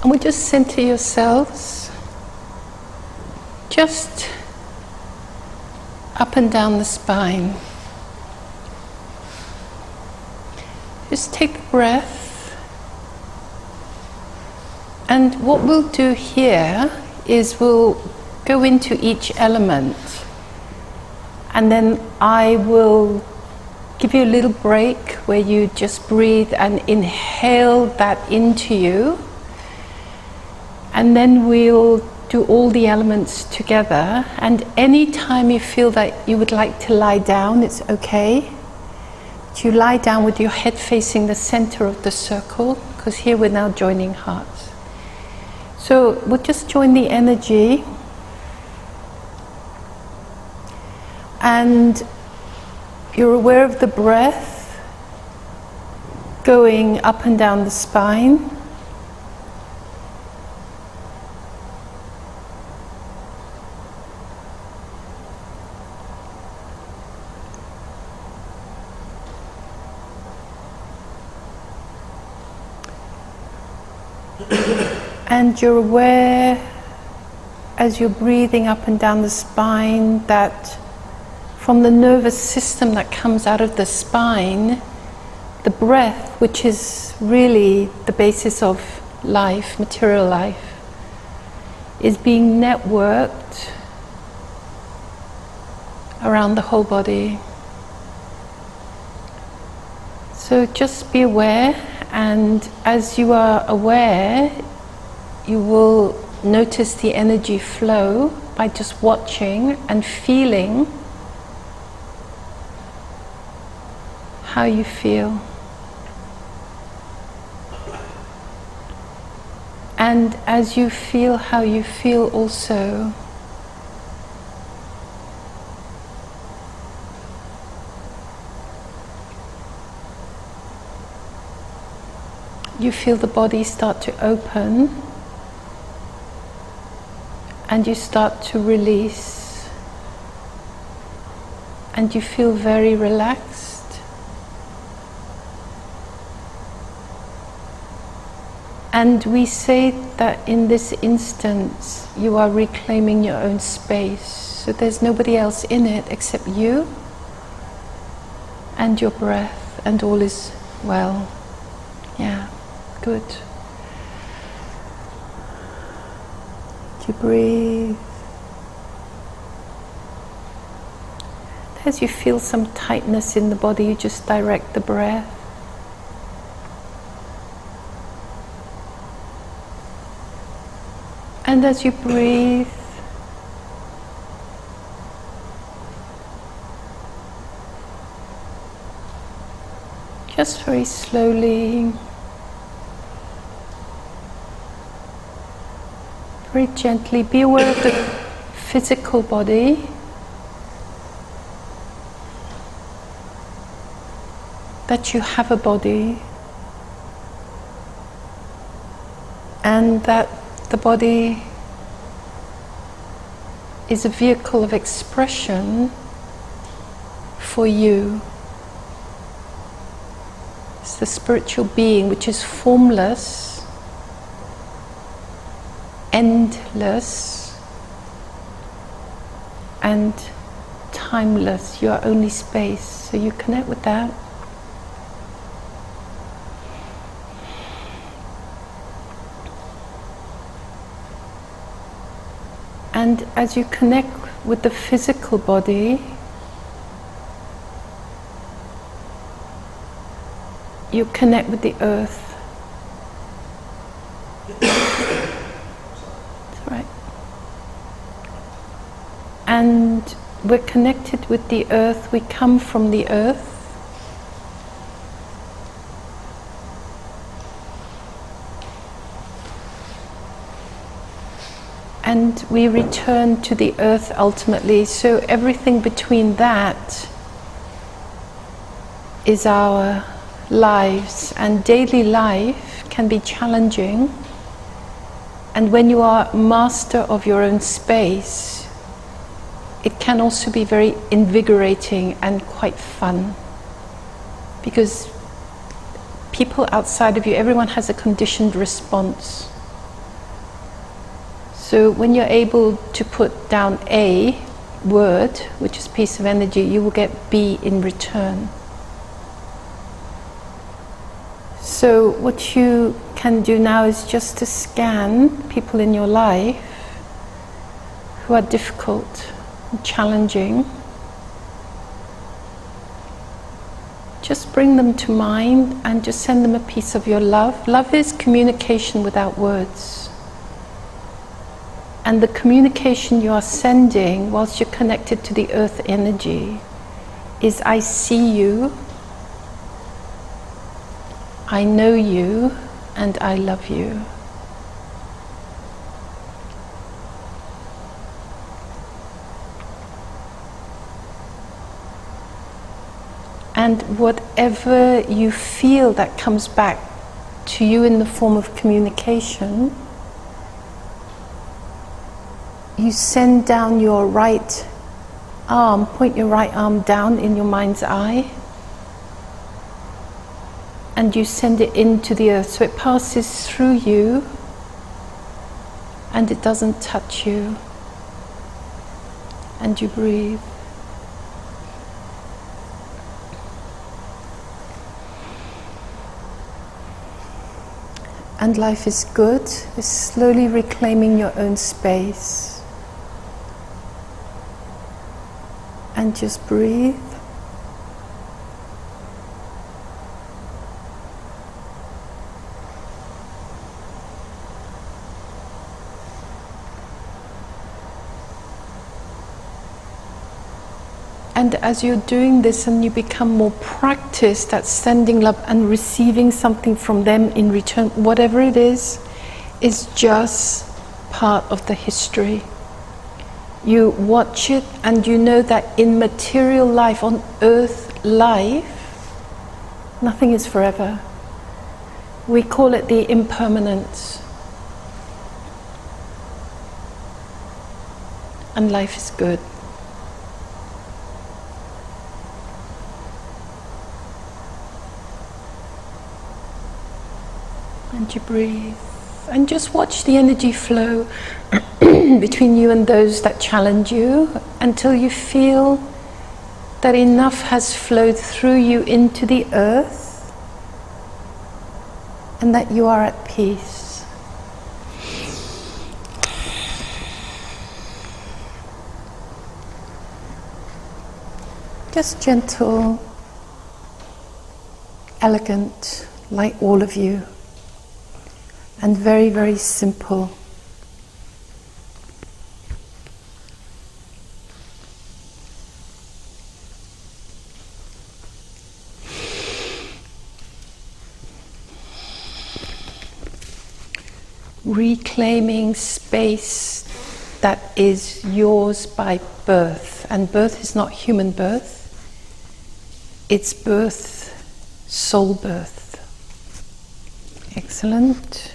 And we just center yourselves just up and down the spine. Just take the breath. And what we'll do here is we'll go into each element. And then I will give you a little break where you just breathe and inhale that into you. And then we'll do all the elements together. And any time you feel that you would like to lie down, it's okay. But you lie down with your head facing the center of the circle, because here we're now joining hearts. So we'll just join the energy. And you're aware of the breath going up and down the spine. And you're aware, as you're breathing up and down the spine, that from the nervous system that comes out of the spine, the breath, which is really the basis of life, material life, is being networked around the whole body. So just be aware, and as you are aware, you will notice the energy flow by just watching and feeling how you feel. And as you feel how you feel also, you feel the body start to open and you start to release, and you feel very relaxed. And we say that in this instance you are reclaiming your own space, so there's nobody else in it except you and your breath, and all is well. Yeah, good. You breathe. As you feel some tightness in the body, you just direct the breath. And as you breathe, just very slowly, very gently, be aware of the physical body. That you have a body, and that the body is a vehicle of expression for you. It's the spiritual being which is formless, endless, and timeless. You are only space, so you connect with that. And as you connect with the physical body, you connect with the earth. That's right. And we're connected with the earth, we come from the earth. And we return to the earth ultimately, so everything between that is our lives, and daily life can be challenging. And when you are master of your own space, it can also be very invigorating and quite fun, because people outside of you, everyone has a conditioned response So when you're able to put down A word, which is piece of energy, you will get B in return. So what you can do now is just to scan people in your life who are difficult and challenging. Just bring them to mind and just send them a piece of your love. Love is communication without words. And the communication you are sending whilst you're connected to the earth energy is I see you, I know you, and I love you. And whatever you feel that comes back to you in the form of communication, you send down your right arm, point your right arm down in your mind's eye, and you send it into the earth. So it passes through you and it doesn't touch you. And you breathe. And life is good, is slowly reclaiming your own space. And just breathe. And as you're doing this and you become more practiced at sending love and receiving something from them in return, whatever it is just part of the history. You watch it and you know that in material life, on earth life, nothing is forever. We call it the impermanence. And life is good. And you breathe. And just watch the energy flow between you and those that challenge you until you feel that enough has flowed through you into the earth and that you are at peace. Just gentle, elegant, like all of you, and very, very simple. Reclaiming space that is yours by birth. And birth is not human birth, it's birth, soul birth. Excellent.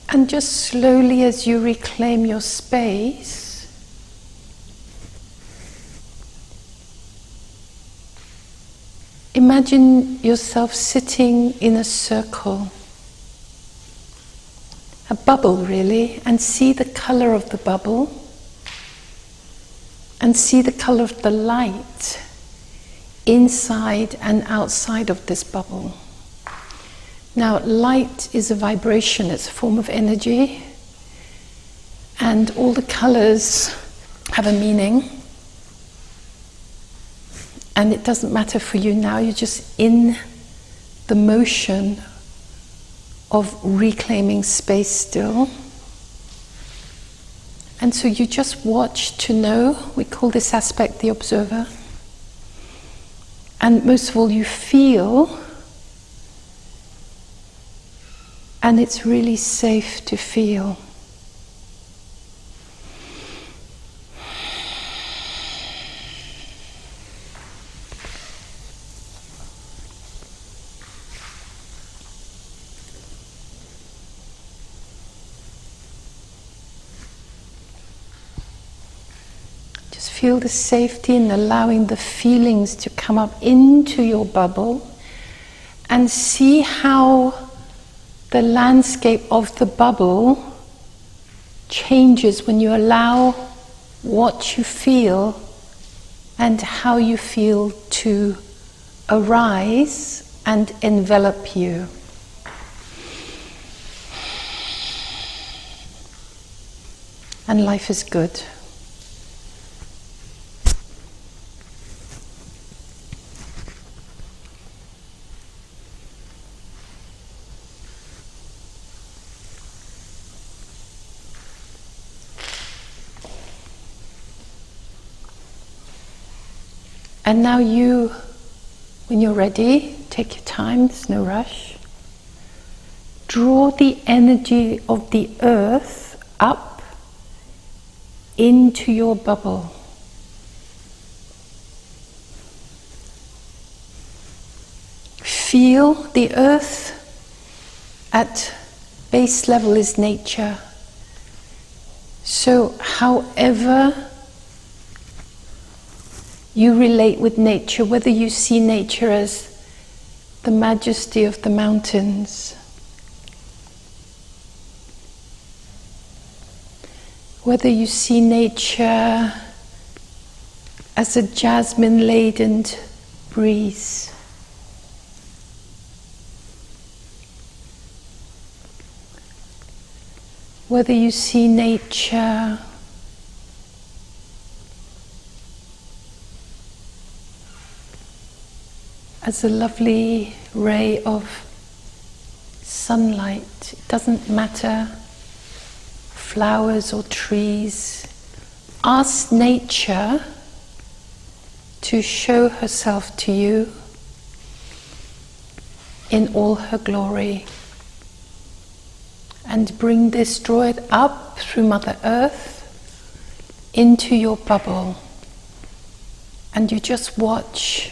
And just slowly, as you reclaim your space, imagine yourself sitting in a circle, a bubble really, and see the color of the bubble, and see the color of the light inside and outside of this bubble. Now, light is a vibration, it's a form of energy, and all the colors have a meaning. And it doesn't matter for you now, you're just in the motion of reclaiming space still. And so you just watch to know, we call this aspect the observer. And most of all, you feel. And it's really safe to feel. Just feel the safety in allowing the feelings to come up into your bubble, and see how the landscape of the bubble changes when you allow what you feel and how you feel to arise and envelop you. And life is good. And now you, when you're ready, take your time, there's no rush. Draw the energy of the earth up into your bubble. Feel the earth at base level is nature. So however you relate with nature, whether you see nature as the majesty of the mountains, whether you see nature as a jasmine-laden breeze, whether you see nature as a lovely ray of sunlight, it doesn't matter, flowers or trees. Ask nature to show herself to you in all her glory, and bring this, draw it up through Mother Earth into your bubble, and you just watch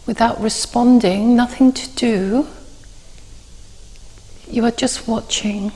without responding, nothing to do. You are just watching.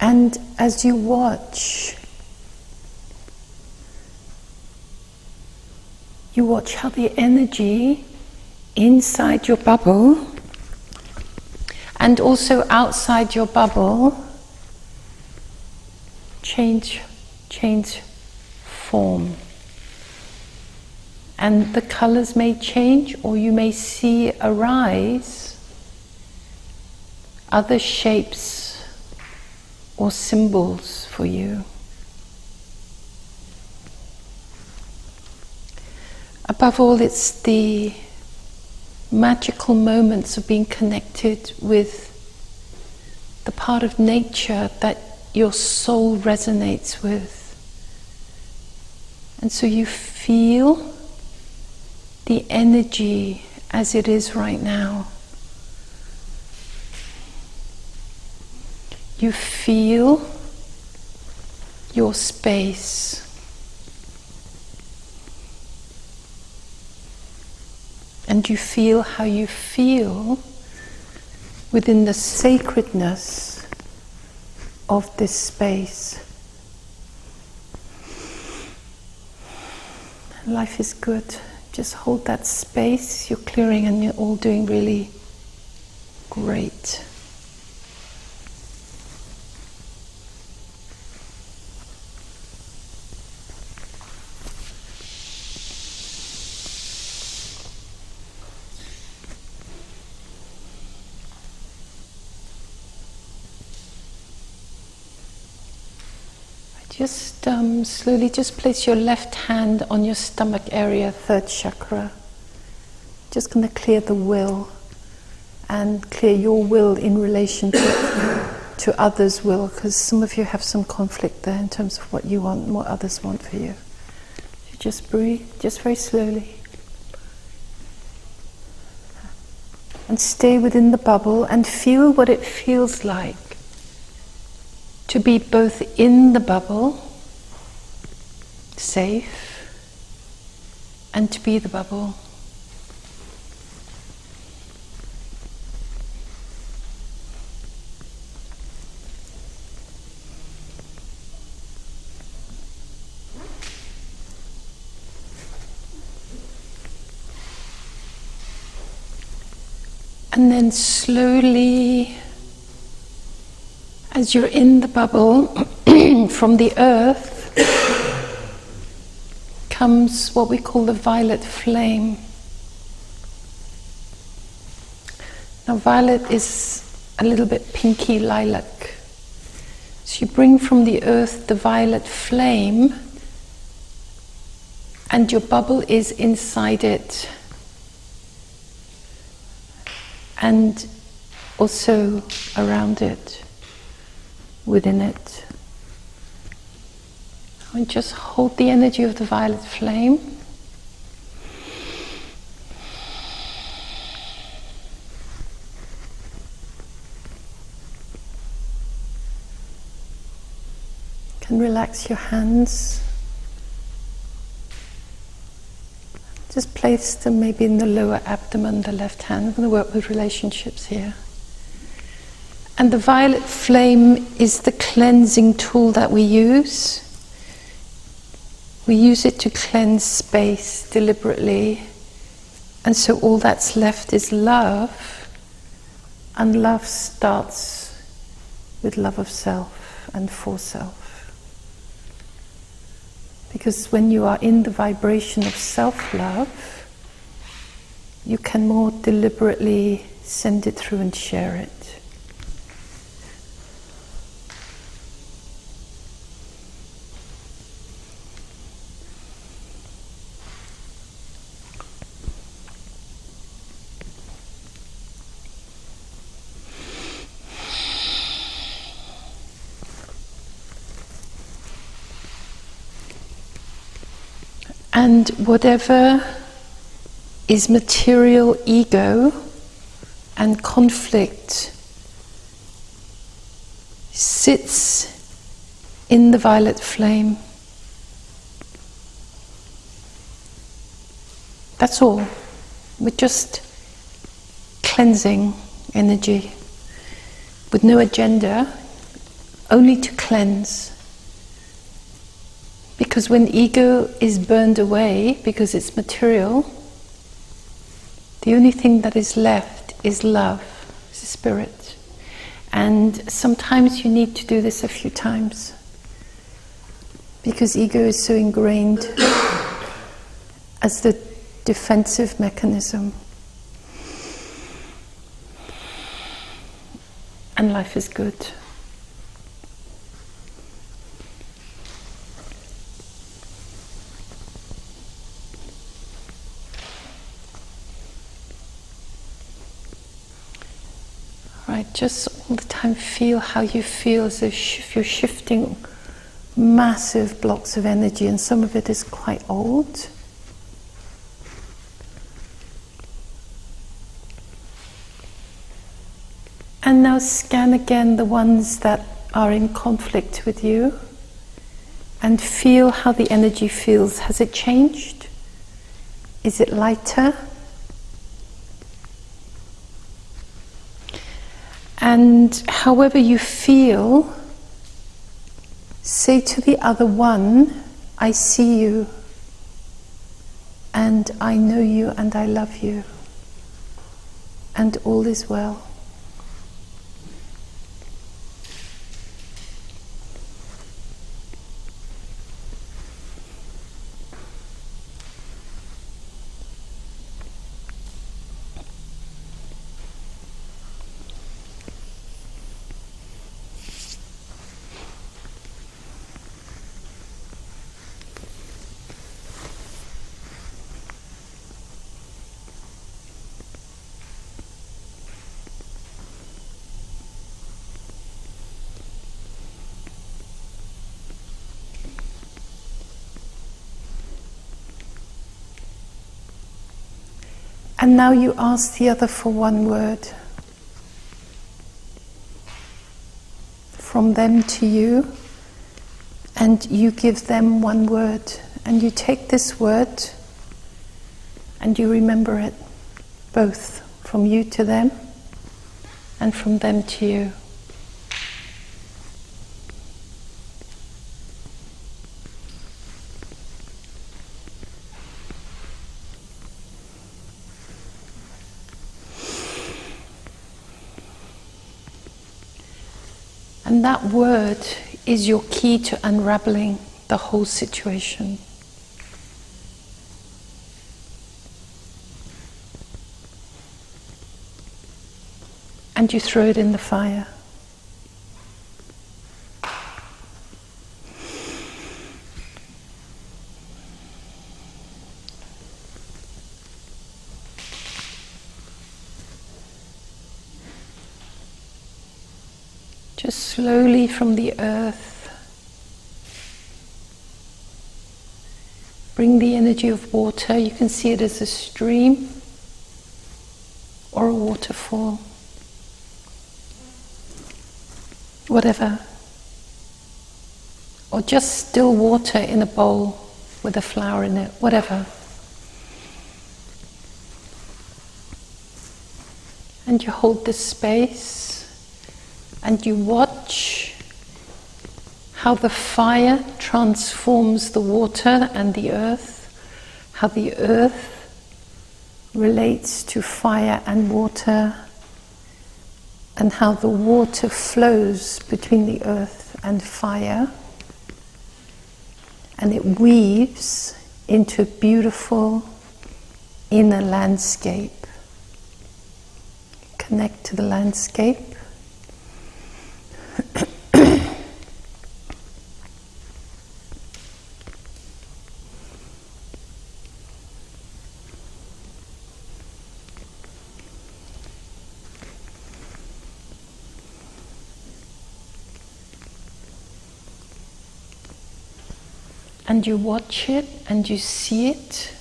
And as you watch how the energy inside your bubble and also outside your bubble change form. And the colors may change, or you may see arise other shapes or symbols for you. Above all, it's the magical moments of being connected with the part of nature that your soul resonates with. And so you feel the energy as it is right now. You feel your space. And you feel how you feel within the sacredness of this space. Life is good. Just hold that space. You're clearing and you're all doing really great. Just slowly just place your left hand on your stomach area, third chakra. Just going to clear the will and clear your will in relation to others' will, because some of you have some conflict there in terms of what you want and what others want for you. You just breathe, just very slowly. and stay within the bubble and feel what it feels like to be both in the bubble, safe, and to be the bubble. And then slowly, as you're in the bubble, from the earth comes what we call the violet flame. Now violet is a little bit pinky lilac. So you bring from the earth the violet flame, and your bubble is inside it. And also around it, within it. And just hold the energy of the violet flame. You can relax your hands. Just place them maybe in the lower abdomen, the left hand. I'm going to work with relationships here. And the violet flame is the cleansing tool that we use. We use it to cleanse space deliberately. And so all that's left is love. And love starts with love of self and for self. Because when you are in the vibration of self-love, you can more deliberately send it through and share it. And whatever is material ego and conflict sits in the violet flame. That's all. We're just cleansing energy with no agenda, only to cleanse. Because when ego is burned away, because it's material, the only thing that is left is love, is spirit. And sometimes you need to do this a few times. Because ego is so ingrained as the defensive mechanism. And life is good. Right, just all the time feel how you feel as if you're shifting massive blocks of energy, and some of it is quite old. And now scan again the ones that are in conflict with you and feel how the energy feels. Has it changed? Is it lighter? And however you feel, say to the other one, I see you, and I know you, and I love you, and all is well. And now you ask the other for one word. From them to you, and you give them one word. And you take this word and you remember it, both from you to them and from them to you. And that word is your key to unraveling the whole situation. And you throw it in the fire. Just slowly from the earth, bring the energy of water. You can see it as a stream or a waterfall. Whatever. Or just still water in a bowl with a flower in it, whatever. And you hold this space and you watch how the fire transforms the water and the earth, how the earth relates to fire and water, and how the water flows between the earth and fire, and it weaves into a beautiful inner landscape. Connect to the landscape. And you watch it and you see it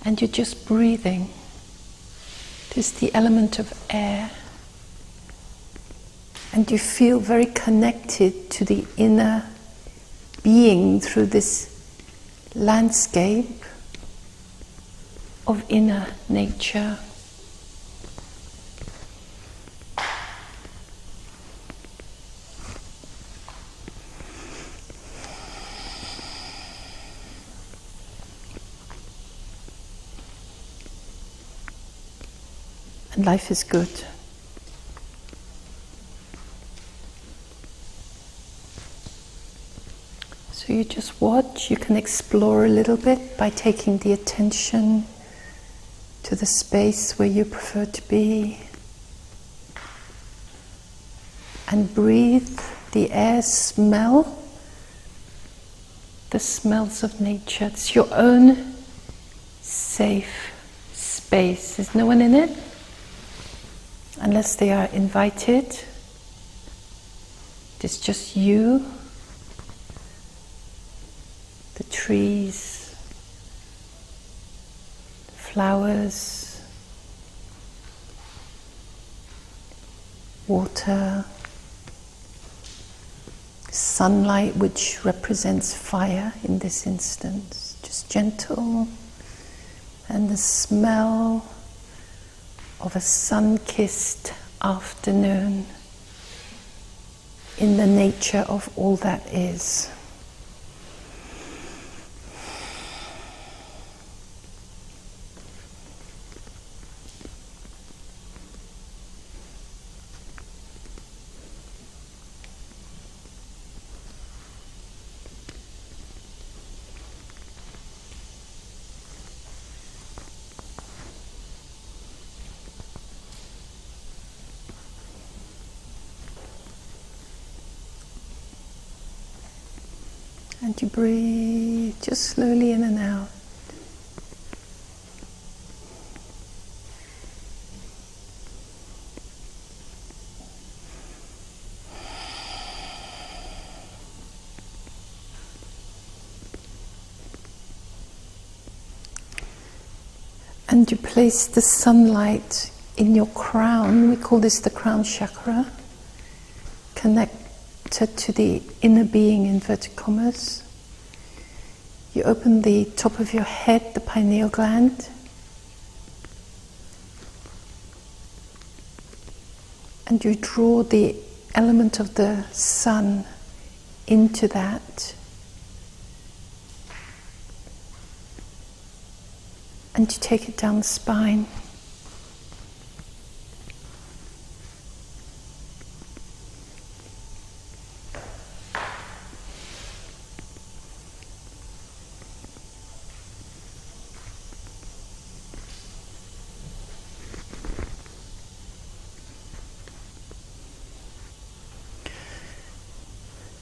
and you're just breathing. It is the element of air. And you feel very connected to the inner being through this landscape of inner nature. And life is good. So you just watch. You can explore a little bit by taking the attention to the space where you prefer to be. And breathe the air, smell the smells of nature. It's your own safe space. There's no one in it unless they are invited. It's just you, the trees, the flowers, water, sunlight, which represents fire in this instance, just gentle, and the smell of a sun-kissed afternoon in the nature of all that is. And you breathe just slowly in and out. And you place the sunlight in your crown. We call this the crown chakra, connected to the inner being, inverted commas. You open the top of your head, the pineal gland, and you draw the element of the sun into that. And you take it down the spine.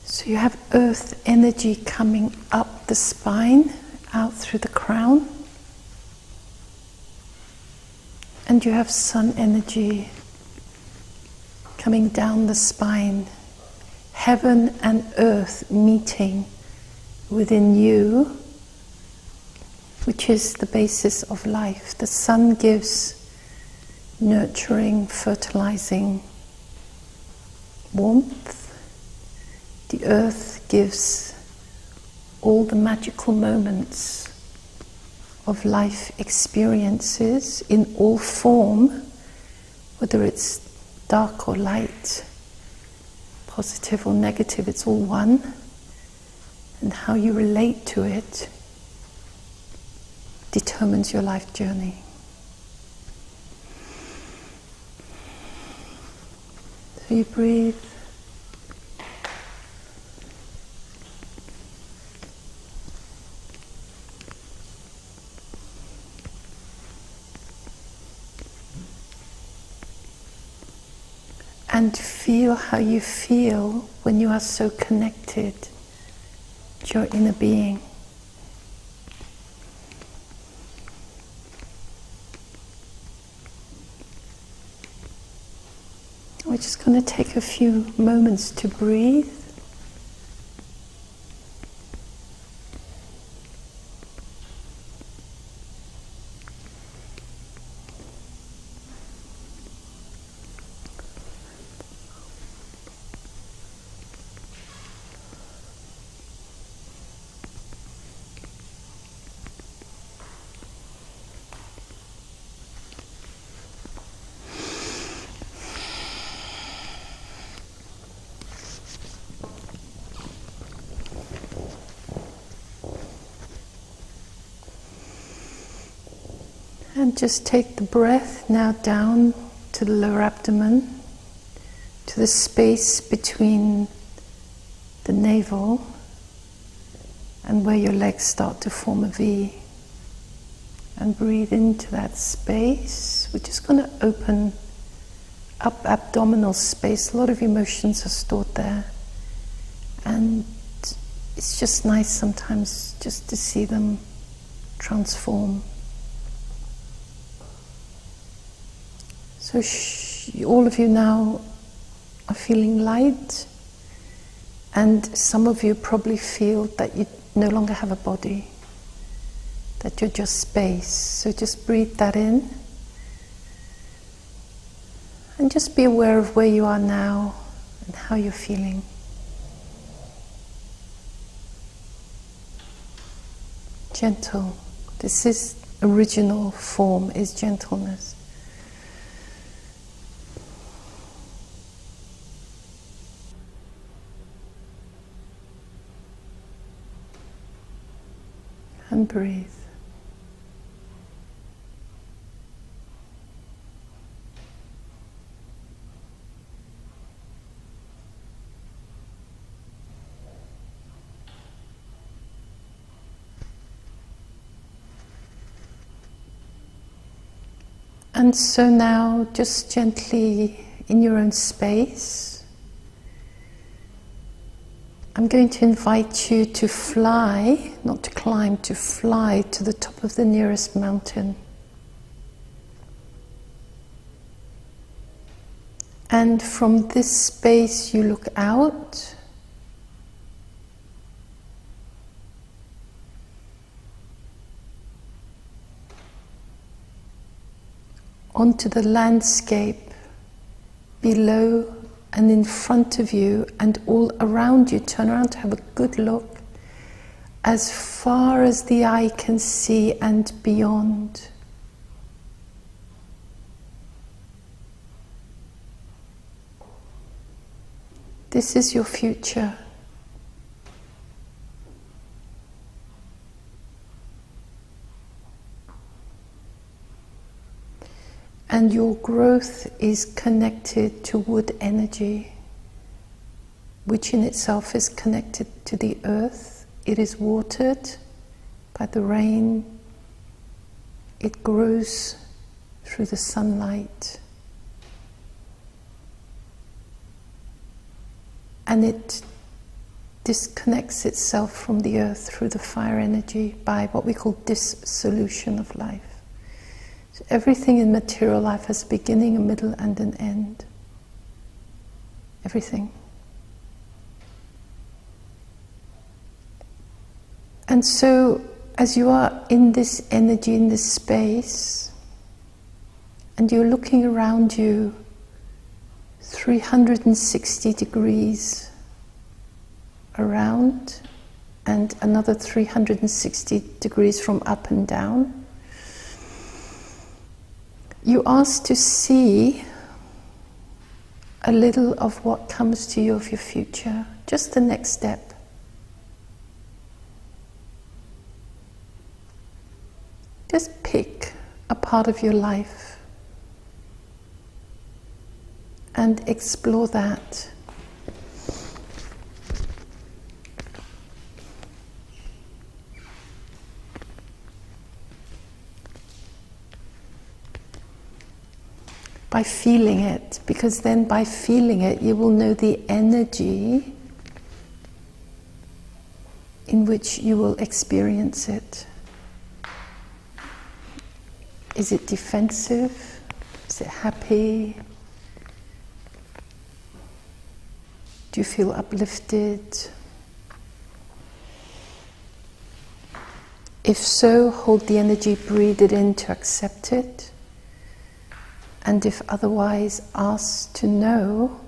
So you have earth energy coming up the spine, out through the crown. And you have sun energy coming down the spine. Heaven and earth meeting within you, which is the basis of life. The sun gives nurturing, fertilizing warmth. The earth gives all the magical moments of life experiences in all form, whether it's dark or light, positive or negative, it's all one. And how you relate to it determines your life journey. So you breathe. And feel how you feel when you are so connected to your inner being. We're just going to take a few moments to breathe. And just take the breath now down to the lower abdomen, to the space between the navel and where your legs start to form a V. And breathe into that space. We're just going to open up abdominal space. A lot of emotions are stored there. And it's just nice sometimes just to see them transform. So all of you now are feeling light, and some of you probably feel that you no longer have a body, that you're just space. So just breathe that in, and just be aware of where you are now and how you're feeling. Gentle. This is original form, is gentleness. And breathe. And so now, just gently in your own space, I'm going to invite you to fly, not to climb, to fly to the top of the nearest mountain. And from this space you look out, onto the landscape below and in front of you and all around you. Turn around to have a good look, as far as the eye can see and beyond. This is your future. And your growth is connected to wood energy, which in itself is connected to the earth. It is watered by the rain. It grows through the sunlight. And it disconnects itself from the earth through the fire energy by what we call dissolution of life. So everything in material life has a beginning, a middle, and an end. Everything. And so, as you are in this energy, in this space, and you're looking around you 360 degrees around, and another 360 degrees from up and down, you ask to see a little of what comes to you of your future, just the next step. Just pick a part of your life and explore that. By feeling it, because then by feeling it you will know the energy in which you will experience it. Is it defensive? Is it happy? Do you feel uplifted? If so, hold the energy, breathe it in to accept it. And if otherwise, ask to know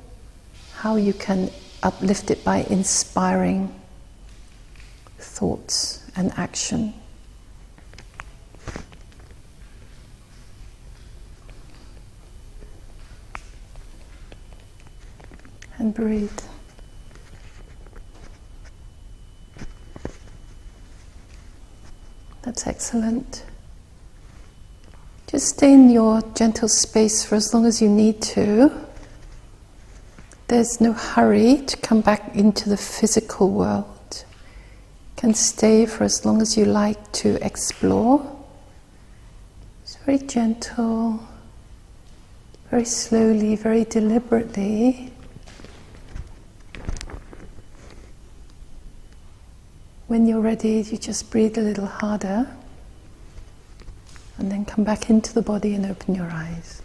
how you can uplift it by inspiring thoughts and action. And breathe. That's excellent. Just stay in your gentle space for as long as you need to. There's no hurry to come back into the physical world. You can stay for as long as you like to explore. It's very gentle, very slowly, very deliberately. When you're ready, you just breathe a little harder. And then come back into the body and open your eyes.